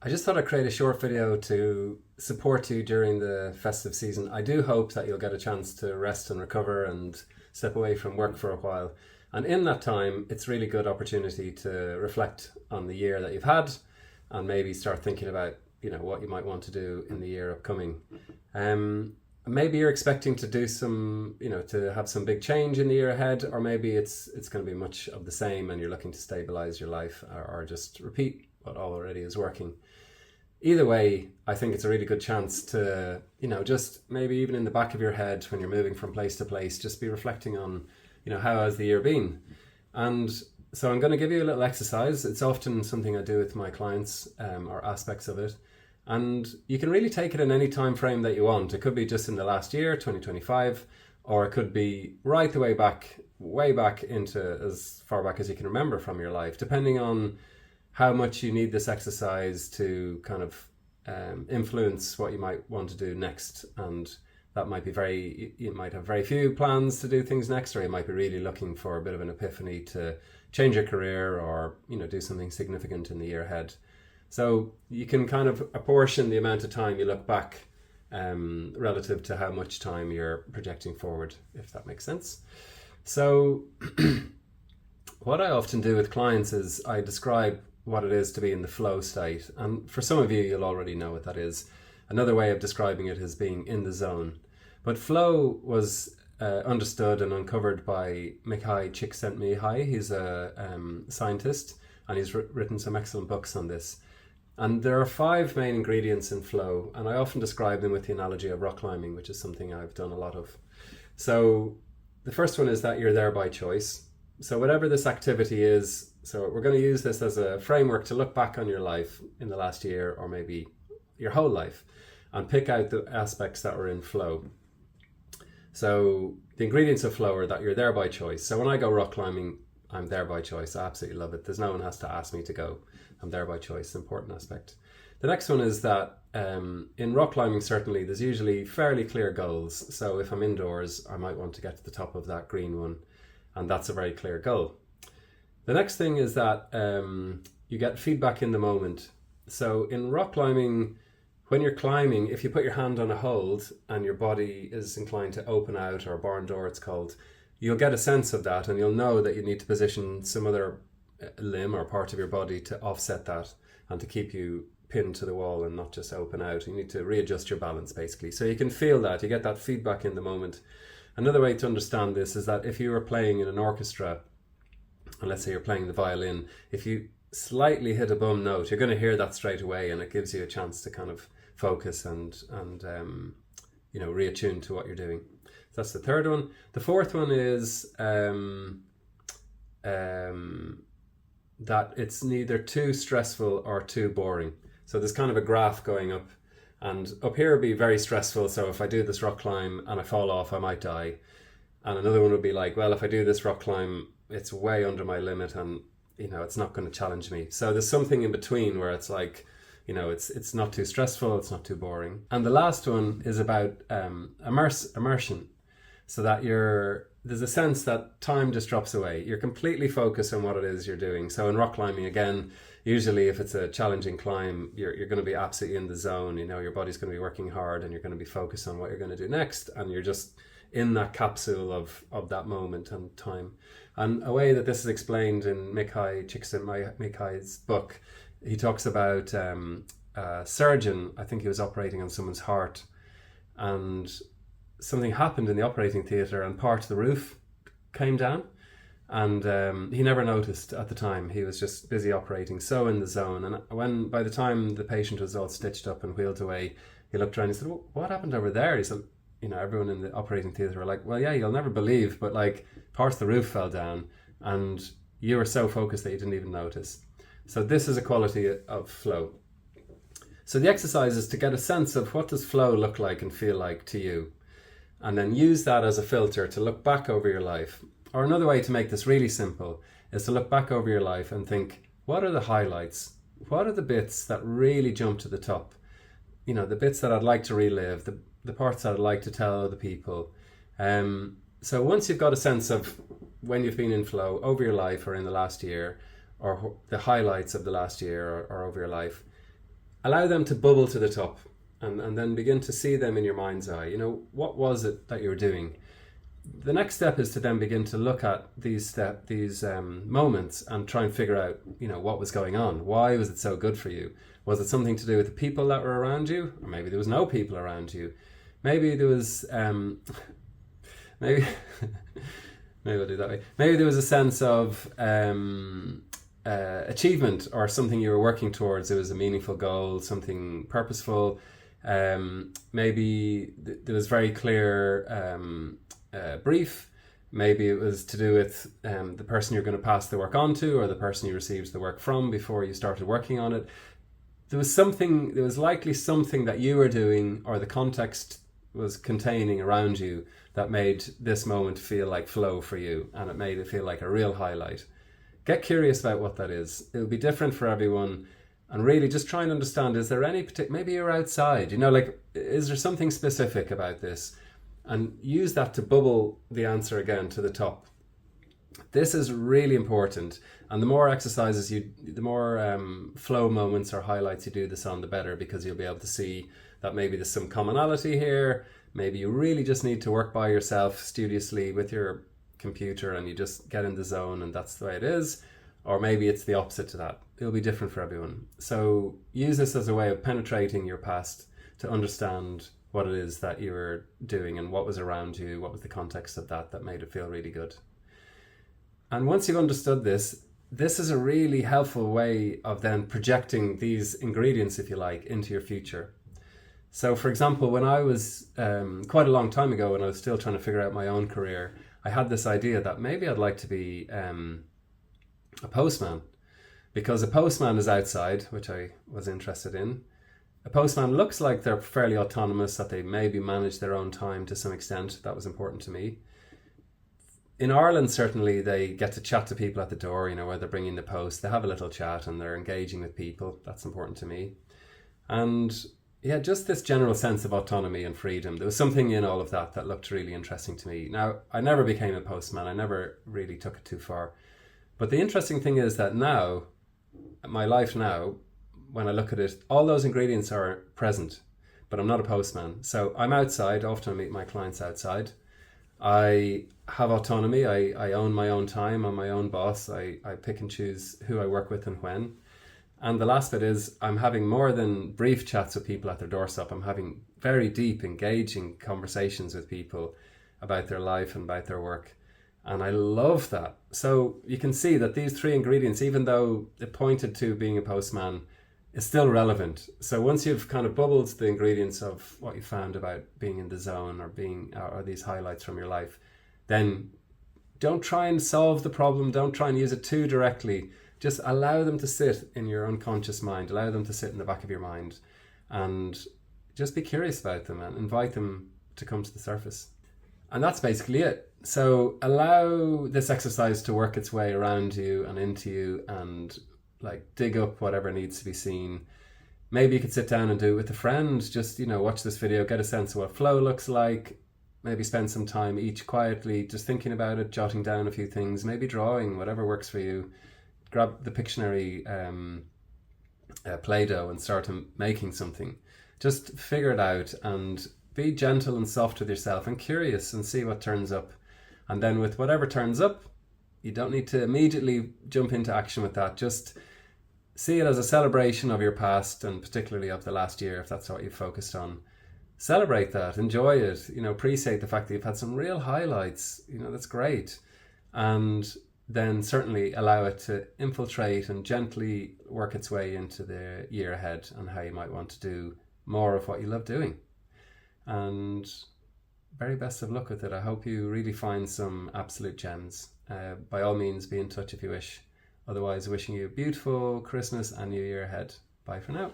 I just thought I'd create a short video to support you during the festive season. I do hope that you'll get a chance to rest and recover and step away from work for a while. And in that time, it's a really good opportunity to reflect on the year that you've had and maybe start thinking about, what you might want to do in the year upcoming. Maybe you're expecting to do some, to have some big change in the year ahead, or maybe it's going to be much of the same and you're looking to stabilize your life or just repeat what already is working. Either way, I think it's a really good chance to, just maybe even in the back of your head when you're moving from place to place, just be reflecting on, how has the year been? And so I'm going to give you a little exercise. It's often something I do with my clients, or aspects of it. And you can really take it in any time frame that you want. It could be just in the last year, 2025, or it could be right the way back into as far back as you can remember from your life, depending on how much you need this exercise to kind of influence what you might want to do next. And that might be you might have very few plans to do things next, or you might be really looking for a bit of an epiphany to change your career or, do something significant in the year ahead. So you can kind of apportion the amount of time you look back relative to how much time you're projecting forward, if that makes sense. So what I often do with clients is I describe what it is to be in the flow state. And for some of you, you'll already know what that is. Another way of describing it is being in the zone. But flow was understood and uncovered by Mihaly Csikszentmihalyi. He's a scientist, and he's written some excellent books on this. And there are 5 main ingredients in flow, and I often describe them with the analogy of rock climbing, which is something I've done a lot of. So the first one is that you're there by choice. So whatever this activity is, so we're going to use this as a framework to look back on your life in the last year, or maybe your whole life, and pick out the aspects that were in flow. So the ingredients of flow are that you're there by choice. So when I go rock climbing, I'm there by choice. I absolutely love it. There's no one has to ask me to go. I'm there by choice, important aspect. The next one is that in rock climbing, certainly, there's usually fairly clear goals. So if I'm indoors, I might want to get to the top of that green one, and that's a very clear goal. The next thing is that you get feedback in the moment. So in rock climbing, when you're climbing, if you put your hand on a hold and your body is inclined to open out, or barn door it's called, you'll get a sense of that, and you'll know that you need to position some other limb or part of your body to offset that and to keep you pinned to the wall and not just open out. You need to readjust your balance, basically. So you can feel that, you get that feedback in the moment. Another way to understand this is that if you were playing in an orchestra, and let's say you're playing the violin, if you slightly hit a bum note, you're going to hear that straight away, and it gives you a chance to kind of focus and reattune to what you're doing. So that's the third one. The fourth one is that it's neither too stressful or too boring. So there's kind of a graph going up, and up here would be very stressful. So if I do this rock climb and I fall off, I might die. And another one would be like, well, if I do this rock climb, it's way under my limit, and it's not going to challenge me. So there's something in between where it's like, it's not too stressful, it's not too boring. And the last one is about immersion, so that there's a sense that time just drops away. You're completely focused on what it is you're doing. So in rock climbing, again, usually if it's a challenging climb, you're going to be absolutely in the zone. Your body's going to be working hard, and you're going to be focused on what you're going to do next, and you're just in that capsule of that moment and time. And a way that this is explained in Mihaly Csikszentmihalyi's book, he talks about a surgeon. I think he was operating on someone's heart, and something happened in the operating theatre, and part of the roof came down, and he never noticed at the time. He was just busy operating, so in the zone. And by the time the patient was all stitched up and wheeled away, he looked around and he said, well, what happened over there? He said, everyone in the operating theatre were like, well, yeah, you'll never believe, but like part of the roof fell down, and you were so focused that you didn't even notice. So this is a quality of flow. So the exercise is to get a sense of what does flow look like and feel like to you, and then use that as a filter to look back over your life. Or another way to make this really simple is to look back over your life and think, what are the highlights? What are the bits that really jump to the top? The bits that I'd like to relive, the parts that I'd like to tell other people. So once you've got a sense of when you've been in flow over your life or in the last year, or the highlights of the last year or over your life, allow them to bubble to the top, and then begin to see them in your mind's eye. You know, what was it that you were doing? The next step is to then begin to look at these moments and try and figure out, you know, what was going on. Why was it so good for you? Was it something to do with the people that were around you? Or maybe there was no people around you. Maybe there was, maybe, maybe I'll do it that way. Maybe there was a sense of achievement or something you were working towards. It was a meaningful goal, something purposeful. Maybe there was very clear brief. Maybe it was to do with the person you're going to pass the work on to, or the person you received the work from before you started working on it. There was likely something that you were doing, or the context was containing around you, that made this moment feel like flow for you, and it made it feel like a real highlight. Get curious about what that is. It'll be different for everyone, and really just try and understand, is there any particular, maybe you're outside, you know, like, is there something specific about this? And use that to bubble the answer again to the top. This is really important, and the more exercises the more flow moments or highlights you do this on, the better, because you'll be able to see that maybe there's some commonality here. Maybe you really just need to work by yourself studiously with your computer and you just get in the zone and that's the way it is. Or maybe it's the opposite to that. It'll be different for everyone. So use this as a way of penetrating your past to understand what it is that you were doing and what was around you, what was the context of that made it feel really good. And once you've understood this, this is a really helpful way of then projecting these ingredients, if you like, into your future. So for example, when I was quite a long time ago, when I was still trying to figure out my own career, I had this idea that maybe I'd like to be a postman, because a postman is outside, which I was interested in. A postman looks like they're fairly autonomous, that they maybe manage their own time to some extent. That was important to me. In Ireland, certainly, they get to chat to people at the door, you know, where they're bringing the post. They have a little chat and they're engaging with people. That's important to me. And yeah, just this general sense of autonomy and freedom. There was something in all of that looked really interesting to me. Now, I never became a postman. I never really took it too far. But the interesting thing is that now, my life now, when I look at it, all those ingredients are present, but I'm not a postman. So I'm outside. Often I meet my clients outside. I have autonomy. I own my own time. I'm my own boss. I pick and choose who I work with and when. And the last bit is I'm having more than brief chats with people at their doorstep. I'm having very deep, engaging conversations with people about their life and about their work. And I love that. So you can see that these three ingredients, even though it pointed to being a postman, is still relevant. So once you've kind of bubbled the ingredients of what you found about being in the zone or these highlights from your life, then don't try and solve the problem. Don't try and use it too directly. Just allow them to sit in your unconscious mind. Allow them to sit in the back of your mind, and just be curious about them and invite them to come to the surface. And that's basically it. So allow this exercise to work its way around you and into you, and like dig up whatever needs to be seen. Maybe you could sit down and do it with a friend. Just, you know, watch this video, get a sense of what flow looks like. Maybe spend some time each quietly just thinking about it, jotting down a few things, maybe drawing, whatever works for you. Grab the Pictionary Play-Doh and start making something. Just figure it out and be gentle and soft with yourself and curious and see what turns up. And then with whatever turns up, you don't need to immediately jump into action with that. Just see it as a celebration of your past, and particularly of the last year, if that's what you've focused on. Celebrate that, enjoy it, you know, appreciate the fact that you've had some real highlights, you know, that's great. And then certainly allow it to infiltrate and gently work its way into the year ahead and how you might want to do more of what you love doing. And very best of luck with it. I hope you really find some absolute gems. By all means, be in touch if you wish. Otherwise, wishing you a beautiful Christmas and New Year ahead. Bye for now.